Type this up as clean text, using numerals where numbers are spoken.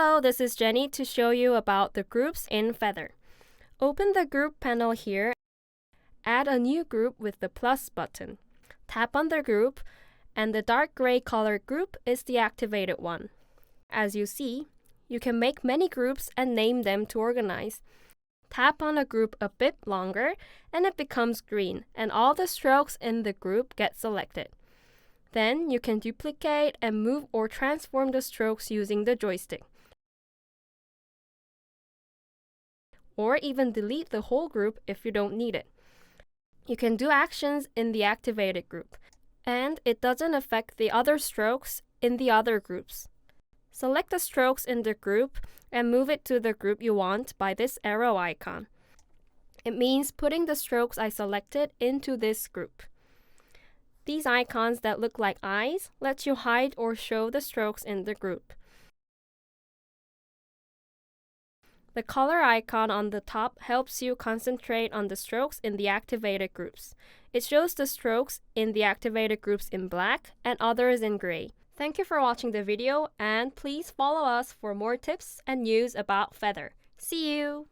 Hello, this is Jenny to show you about the groups in Feather. Open the group panel here. Add a new group with the plus button. Tap on the group, and the dark gray color group is the activated one. As you see, you can make many groups and name them to organize. Tap on a group a bit longer, and it becomes green, and all the strokes in the group get selected. Then you can duplicate and move or transform the strokes using the joystick. Or even delete the whole group if you don't need it. You can do actions in the activated group, and it doesn't affect the other strokes in the other groups. Select the strokes in the group and move it to the group you want by this arrow icon. It means putting the strokes I selected into this group. These icons that look like eyes let you hide or show the strokes in the group. The color icon on the top helps you concentrate on the strokes in the activated groups. It shows the strokes in the activated groups in black and others in gray. Thank you for watching the video, and please follow us for more tips and news about Feather. See you!